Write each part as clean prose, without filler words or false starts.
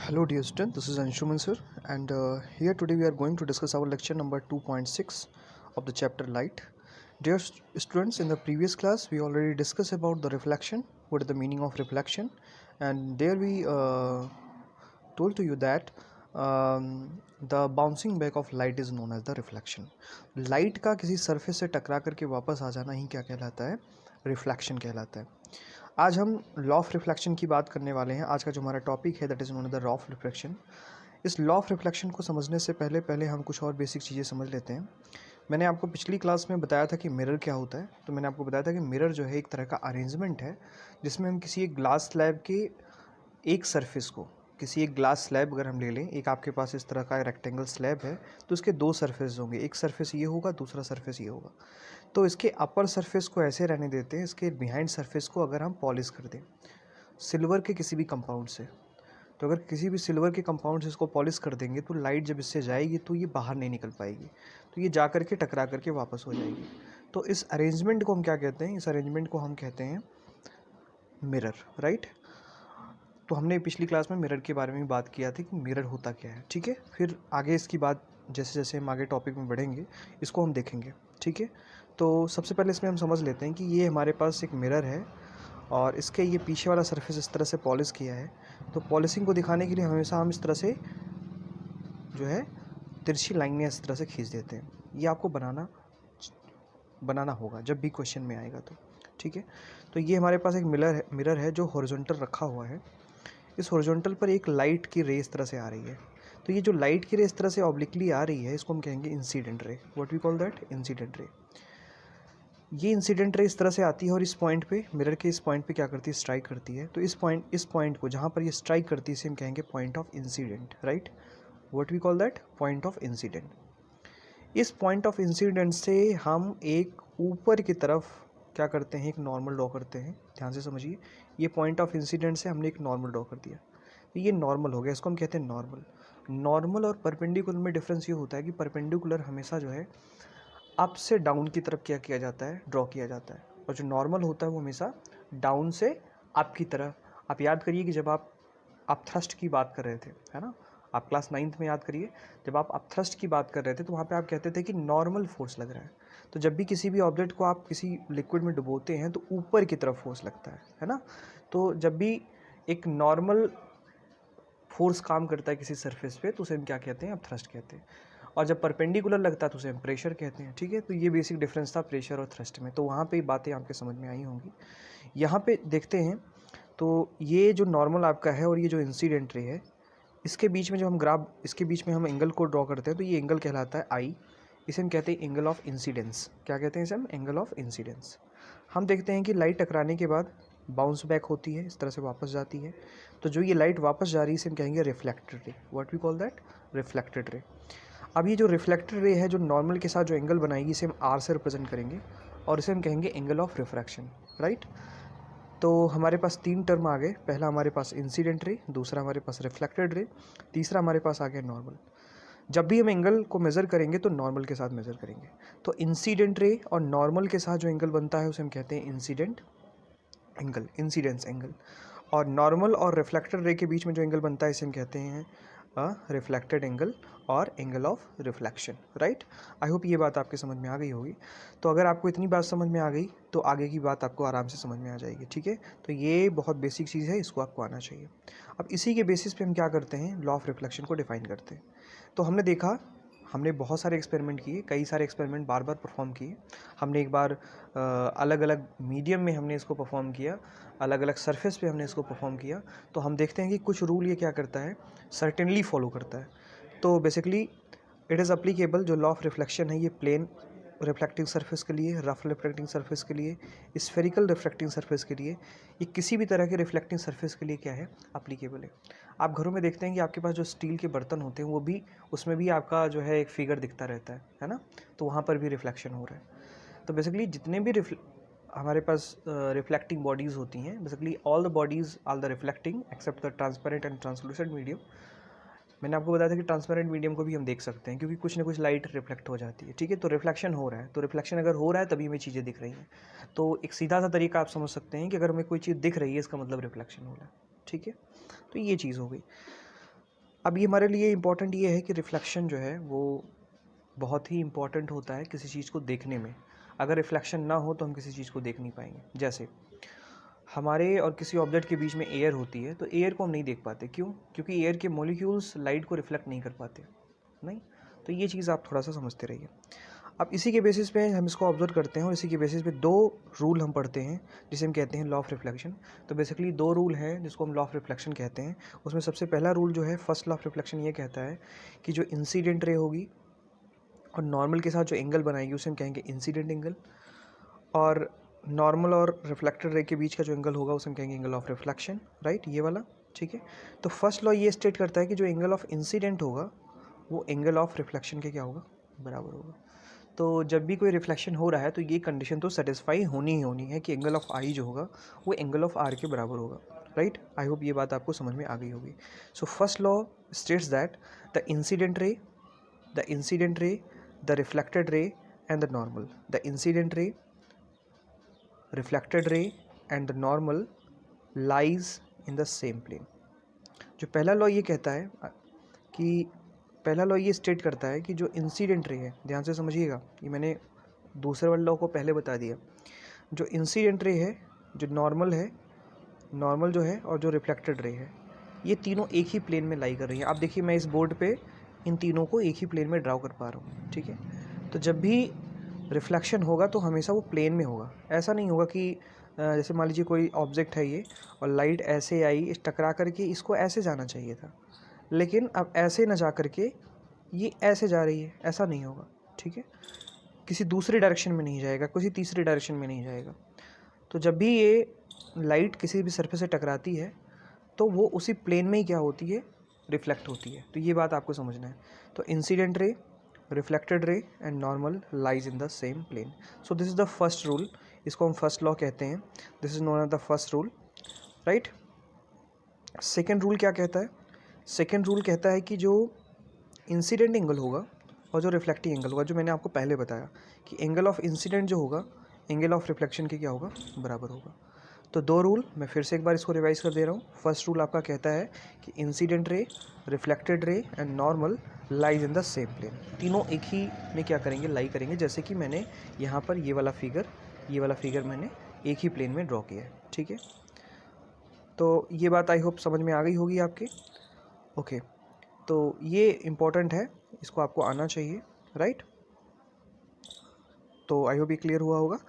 Hello dear student, this is Anshuman sir, and here today we are going to discuss our lecture number 2.6 of the chapter light. Dear students, in the previous class we already discussed about the reflection, what is the meaning of reflection, and there we told to you that the bouncing back of light is known as the reflection. Light का किसी surface से टकरा करके वापस आ जाना ही क्या कहलाता है? रिफ्लेक्शन कहलाता है. आज हम लॉ ऑफ रिफ्लेक्शन की बात करने वाले हैं. आज का जो हमारा टॉपिक है that is known as the law of reflection. इस लॉ ऑफ रिफ्लेक्शन को समझने से पहले हम कुछ और बेसिक चीज़ें समझ लेते हैं. मैंने आपको पिछली क्लास में बताया था कि मिरर क्या होता है. तो मैंने आपको बताया था कि मिरर जो है एक तरह का अरेंजमेंट है जिसमें हम किसी एक ग्लास स्लैब के एक सरफेस को, किसी एक ग्लास स्लैब अगर हम ले लें, एक आपके पास इस तरह का रेक्टेंगल स्लैब है तो उसके दो सरफेस होंगे. एक सरफेस ये होगा, दूसरा सरफेस ये होगा. तो इसके अपर सरफेस को ऐसे रहने देते हैं, इसके बिहाइंड सरफेस को अगर हम पॉलिश कर दें सिल्वर के किसी भी कंपाउंड से, तो अगर किसी भी सिल्वर के कंपाउंड से इसको पॉलिश कर देंगे तो लाइट जब इससे जाएगी तो ये बाहर नहीं निकल पाएगी, तो ये जा कर के टकरा करके वापस हो जाएगी. तो इस अरेंजमेंट को हम क्या कहते हैं? इस अरेंजमेंट को हम कहते हैं मिरर, राइट. तो हमने पिछली क्लास में मिरर के बारे में बात किया था कि मिरर होता क्या है. ठीक है, फिर आगे इसकी बात जैसे जैसे हम आगे टॉपिक में बढ़ेंगे इसको हम देखेंगे. ठीक है, तो सबसे पहले इसमें हम समझ लेते हैं कि ये हमारे पास एक मिरर है और इसके ये पीछे वाला सरफेस इस तरह से पॉलिश किया है. तो पॉलिशिंग को दिखाने के लिए हमेशा हम इस तरह से जो है तिरछी लाइनें इस तरह से खींच देते हैं. ये आपको बनाना होगा जब भी क्वेश्चन में आएगा तो. ठीक है, तो ये हमारे पास एक मिरर है जो हॉरिजॉन्टल रखा हुआ है. इस हॉरिजॉन्टल पर एक लाइट की रे इस तरह से आ रही है. तो ये जो लाइट की रे इस तरह से ऑब्लिकली आ रही है इसको हम कहेंगे incident ray. What we call that? Incident ray. ये इंसिडेंट रे इस तरह से आती है और इस पॉइंट पे, मिरर के इस पॉइंट पे क्या करती है? स्ट्राइक करती है. तो इस पॉइंट को जहाँ पर ये स्ट्राइक करती है इसे हम कहेंगे point of incident, right. What we call that? Point of incident. इस पॉइंट ऑफ इंसिडेंट से हम एक ऊपर की तरफ क्या करते हैं? एक नॉर्मल ड्रॉ करते हैं. ध्यान से समझिए, ये पॉइंट ऑफ इंसिडेंट से हमने एक नॉर्मल ड्रॉ कर दिया. तो ये नॉर्मल हो गया, इसको हम कहते हैं नॉर्मल. नॉर्मल और परपेंडिकुलर में डिफरेंस ये होता है कि परपेंडिकुलर हमेशा जो है अप से डाउन की तरफ क्या किया जाता है? ड्रॉ किया जाता है. और जो नॉर्मल होता है वो हमेशा डाउन से अप की तरफ. आप याद करिए कि जब आप थ्रस्ट की बात कर रहे थे, है ना, आप क्लास 9th में याद करिए, जब आप थ्रस्ट की बात कर रहे थे तो वहाँ पे आप कहते थे कि नॉर्मल फोर्स लग रहा है. तो जब भी किसी भी ऑब्जेक्ट को आप किसी लिक्विड में डुबोते हैं तो ऊपर की तरफ फोर्स लगता है ना. तो जब भी एक नॉर्मल फोर्स काम करता है किसी सरफेस पे तो उसे हम क्या कहते हैं? आप थ्रस्ट कहते हैं. और जब परपेंडिकुलर लगता है तो उसे हम प्रेशर कहते हैं. ठीक है, तो ये बेसिक डिफरेंस था प्रेशर और थ्रस्ट में. तो वहाँ पे बातें आपके समझ में आई होंगी. यहाँ पे देखते हैं तो ये जो नॉर्मल आपका है और ये जो इंसिडेंट रे है, इसके बीच में जो हम इसके बीच में हम एंगल को ड्रॉ करते हैं तो ये एंगल कहलाता है आई. इसे हम कहते हैं एंगल ऑफ इंसिडेंस. क्या कहते हैं इसे हम? Angle of incidence. हम देखते हैं कि लाइट टकराने के बाद बाउंस बैक होती है, इस तरह से वापस जाती है. तो जो ये लाइट वापस जा रही है इसे हम कहेंगे reflected ray. What we call that? Reflected ray. अब ये जो रिफ्लेक्टेड रे है जो नॉर्मल के साथ जो एंगल बनाएगी इसे हम आर से रिप्रेजेंट करेंगे और इसे हम कहेंगे एंगल ऑफ रिफ्रैक्शन, राइट. तो हमारे पास 3 टर्म आ गए. पहला हमारे पास इंसिडेंट रे, दूसरा हमारे पास रिफ्लेक्टेड रे, तीसरा हमारे पास आ गया नॉर्मल. जब भी हम एंगल को मेज़र करेंगे तो नॉर्मल के साथ मेज़र करेंगे. तो इंसिडेंट रे और नॉर्मल के साथ जो एंगल बनता है उसे हम कहते हैं इंसिडेंट एंगल, इंसिडेंस एंगल. और नॉर्मल और रिफ्लेक्टेड रे के बीच में जो एंगल बनता है इसे हम कहते हैं रिफ्लेक्टेड एंगल और angle of reflection, right. I hope ये बात आपके समझ में आ गई होगी. तो अगर आपको इतनी बात समझ में आ गई तो आगे की बात आपको आराम से समझ में आ जाएगी. ठीक है, तो ये बहुत बेसिक चीज़ है, इसको आपको आना चाहिए. अब इसी के बेसिस पे हम क्या करते हैं? लॉ ऑफ रिफ्लेक्शन को डिफाइन करते हैं. तो हमने देखा, हमने बहुत सारे एक्सपेरिमेंट किए, कई सारे एक्सपेरिमेंट बार बार परफॉर्म किए. हमने एक बार अलग अलग मीडियम में हमने इसको परफॉर्म किया, अलग अलग सरफेस पे हमने इसको परफॉर्म किया. तो हम देखते हैं कि कुछ रूल ये क्या करता है? सर्टेनली फॉलो करता है. तो बेसिकली इट इज़ अप्लीकेबल. जो लॉ ऑफ रिफ्लेक्शन है ये प्लेन रिफ्लेक्टिंग सरफेस के लिए, रफ रिफ्लेक्टिंग सरफेस के लिए, स्फेरिकल रिफ्लेक्टिंग सरफेस के लिए, ये किसी भी तरह के रिफ्लेक्टिंग सरफेस के लिए क्या है? अप्लीकेबल है. आप घरों में देखते हैं कि आपके पास जो स्टील के बर्तन होते हैं वो भी, उसमें भी आपका जो है एक फिगर दिखता रहता है ना. तो वहाँ पर भी रिफ्लेक्शन हो रहा है. तो बेसिकली जितने भी हमारे पास रिफ्लेक्टिंग बॉडीज़ होती हैं, basically all the bodies are the reflecting except the transparent and translucent medium. मैंने आपको बताया था कि ट्रांसपेरेंट मीडियम को भी हम देख सकते हैं क्योंकि कुछ ना कुछ लाइट रिफ्लेक्ट हो जाती है. ठीक है, तो रिफ्लेक्शन हो रहा है. तो रिफ्लेक्शन अगर हो रहा है तभी हमें चीज़ें दिख रही हैं. तो एक सीधा सा तरीका आप समझ सकते हैं कि अगर हमें कोई चीज़ दिख रही है इसका मतलब रिफ्लेक्शन हो रहा है. ठीक है, तो ये चीज़ हो गई. अब ये हमारे लिए इम्पॉर्टेंट ये है कि रिफ्लेक्शन जो है वो बहुत ही इम्पॉर्टेंट होता है किसी चीज़ को देखने में। अगर रिफ्लेक्शन ना हो तो हम किसी चीज़ को देख नहीं पाएंगे। जैसे हमारे और किसी ऑब्जेक्ट के बीच में एयर होती है, तो एयर को हम नहीं देख पाते। क्यों? क्योंकि एयर के मॉलिक्यूल्स लाइट को रिफ्लेक्ट नहीं कर पाते। नहीं, तो ये चीज़ आप थोड़ा सा समझते रहिए। अब इसी के बेसिस पे हम इसको ऑब्जर्व करते हैं और इसी के बेसिस पे दो रूल हम पढ़ते हैं जिसे हम कहते हैं लॉ ऑफ रिफ्लेक्शन। तो बेसिकली दो रूल हैं जिसको हम लॉ ऑफ रिफ्लेक्शन कहते हैं। उसमें सबसे पहला रूल जो है, फर्स्ट लॉ ऑफ रिफ्लेक्शन, ये कहता है कि जो इंसिडेंट रे होगी और नॉर्मल के साथ जो एंगल बनाएगी उसे हम कहेंगे इंसिडेंट एंगल, और नॉर्मल और रिफ्लेक्टेड रे के बीच का जो एंगल होगा उसे हम कहेंगे एंगल ऑफ रिफ्लेक्शन। राइट, ये वाला। ठीक है, तो फर्स्ट लॉ ये स्टेट करता है कि जो एंगल ऑफ इंसिडेंट होगा वो एंगल ऑफ रिफ्लेक्शन के क्या होगा, बराबर होगा। तो जब भी कोई रिफ्लेक्शन हो रहा है तो ये कंडीशन तो सेटिस्फाई होनी ही होनी है कि एंगल ऑफ आई जो होगा वो एंगल ऑफ आर के बराबर होगा। राइट, आई होप ये बात आपको समझ में आ गई होगी। So first law states that the incident ray, the reflected ray and the normal, the incident ray, reflected ray and the normal lies in the same plane. जो पहला लॉ ये कहता है कि पहला लॉ ये स्टेट करता है कि जो इंसिडेंट रे है, ध्यान से समझिएगा, ये मैंने दूसरे वाले लॉ को पहले बता दिया। जो इंसिडेंट रे है, जो नॉर्मल है, नॉर्मल जो है, और जो रिफ्लेक्टेड रे है, ये तीनों एक ही प्लेन में लाई कर रही हैं। आप देखिए मैं इस बोर्ड पे इन तीनों को एक ही प्लेन में ड्रॉ कर पा रहा हूँ। ठीक है, तो जब भी रिफ्लेक्शन होगा तो हमेशा वो प्लेन में होगा। ऐसा नहीं होगा कि जैसे मान लीजिए कोई ऑब्जेक्ट है ये और लाइट ऐसे आई, इस टकरा करके इसको ऐसे जाना चाहिए था, लेकिन अब ऐसे ना जा करके ये ऐसे जा रही है, ऐसा नहीं होगा। ठीक है, किसी दूसरी डायरेक्शन में नहीं जाएगा, किसी तीसरी डायरेक्शन में नहीं जाएगा। तो जब भी ये लाइट किसी भी सरफेस से टकराती है तो वो उसी प्लेन में ही क्या होती है, रिफ्लेक्ट होती है। तो ये बात आपको समझना है। तो incident ray, reflected ray and normal lies in the same plane. So this is the first rule, इसको हम फर्स्ट लॉ कहते हैं। This is known as the first rule. Right, second rule क्या कहता है? सेकेंड रूल कहता है कि जो इंसिडेंट एंगल होगा और जो रिफ्लेक्टिंग एंगल होगा, जो मैंने आपको पहले बताया कि एंगल ऑफ इंसिडेंट जो होगा एंगल ऑफ रिफ्लेक्शन के क्या होगा, बराबर होगा। तो दो रूल, मैं फिर से एक बार इसको रिवाइज कर दे रहा हूँ। फर्स्ट रूल आपका कहता है कि incident ray, reflected ray and normal lies in the same plane. तीनों एक ही में क्या करेंगे, लाई करेंगे। जैसे कि मैंने यहाँ पर ये वाला फिगर मैंने एक ही प्लेन में ड्रॉ किया है। ठीक है, तो ये बात आई होप समझ में आ गई होगी आपके। ओके, तो ये इम्पोर्टेंट है, इसको आपको आना चाहिए। राइट, तो आई होप ये क्लियर हुआ होगा।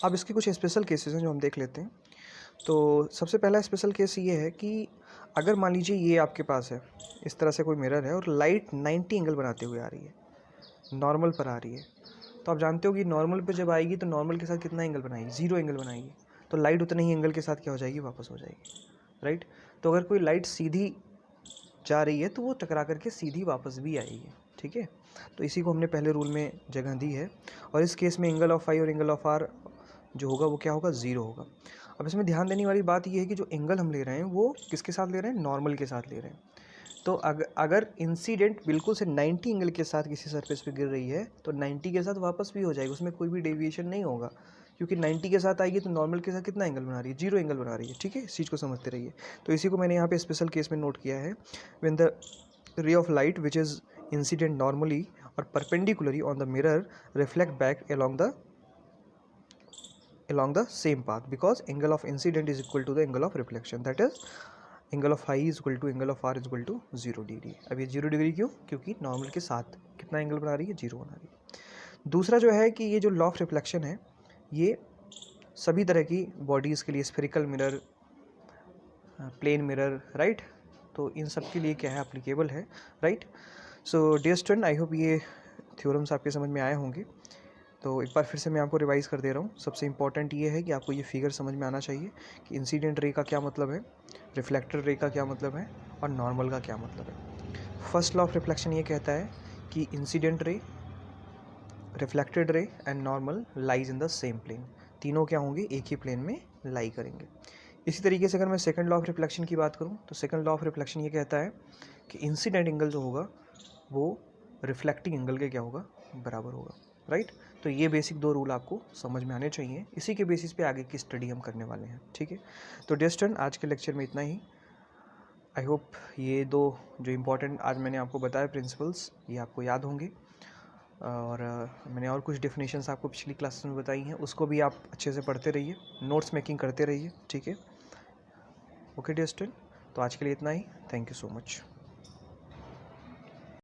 अब इसके कुछ स्पेशल केसेस हैं जो हम देख लेते हैं। तो सबसे पहला स्पेशल केस ये है कि अगर मान लीजिए ये आपके पास है, इस तरह से कोई मिरर है और लाइट 90 एंगल बनाते हुए आ रही है, नॉर्मल पर आ रही है। तो आप जानते हो कि नॉर्मल पे जब आएगी तो नॉर्मल के साथ कितना एंगल बनाएगी, 0 एंगल बनाएगी। तो लाइट उतने ही एंगल के साथ क्या हो जाएगी, वापस हो जाएगी। राइट, तो अगर कोई लाइट सीधी जा रही है तो वो टकरा करके सीधी वापस भी आएगी। ठीक है, तो इसी को हमने पहले रूल में जगह दी है। और इस केस में एंगल ऑफ आई और एंगल ऑफ आर जो होगा वो क्या होगा, 0 होगा। अब इसमें ध्यान देने वाली बात ये है कि जो एंगल हम ले रहे हैं वो किसके साथ ले रहे हैं, नॉर्मल के साथ ले रहे हैं। तो अगर इंसिडेंट बिल्कुल से 90 एंगल के साथ किसी सरफेस पे गिर रही है तो 90 के साथ वापस भी हो जाएगी, उसमें कोई भी डेविएशन नहीं होगा। क्योंकि 90 के साथ आएगी तो नॉर्मल के साथ कितना एंगल बना रही है, 0 एंगल बना रही है। ठीक है, इस चीज़ को समझते रहिए। तो इसी को मैंने यहाँ पे स्पेशल केस में नोट किया है। When the ray of light which is incident normally or perpendicularly on the mirror reflect back along the same path, because angle of incident is equal to the angle of reflection, that is angle of phi is equal to angle of r is equal to 0 degree. अब ये 0 degree क्यों, क्योंकि normal के साथ कितना angle बना रही है, 0 बना रही है। दूसरा जो है कि ये जो लॉ ऑफ रिफ्लेक्शन है ये सभी तरह की बॉडीज़ के लिए, spherical mirror, plane mirror, right, तो इन सब के लिए क्या है, एप्लीकेबल है। Right, so dear student, I hope ये थ्योरम्स आपके समझ में आए होंगे। तो एक बार फिर से मैं आपको रिवाइज़ कर दे रहा हूँ। सबसे इंपॉर्टेंट ये है कि आपको ये फिगर समझ में आना चाहिए कि इंसिडेंट रे का क्या मतलब है, रिफ्लेक्टेड रे का क्या मतलब है और नॉर्मल का क्या मतलब है। फर्स्ट लॉ ऑफ रिफ्लेक्शन ये कहता है कि incident ray, reflected ray and normal lies in the same plane. तीनों क्या होंगे, एक ही प्लेन में लाई करेंगे। इसी तरीके से अगर मैं सेकंड लॉ ऑफ रिफ्लेक्शन की बात करूं तो सेकंड लॉ ऑफ रिफ्लेक्शन ये कहता है कि इंसिडेंट एंगल जो होगा वो रिफ्लेक्टिंग एंगल के क्या होगा, बराबर होगा। राइट, तो ये बेसिक दो रूल आपको समझ में आने चाहिए। इसी के बेसिस पे आगे की स्टडी हम करने वाले हैं। ठीक है, तो डियर स्टूडेंट, आज के लेक्चर में इतना ही। आई होप ये दो जो इम्पोर्टेंट आज मैंने आपको बताया प्रिंसिपल्स, ये आपको याद होंगे। और मैंने और कुछ डेफिनेशंस आपको पिछली क्लासेस में बताई हैं, उसको भी आप अच्छे से पढ़ते रहिए, नोट्स मेकिंग करते रहिए, ठीक है। ओके डियर स्टूडेंट, तो आज के लिए इतना ही। Thank you so much.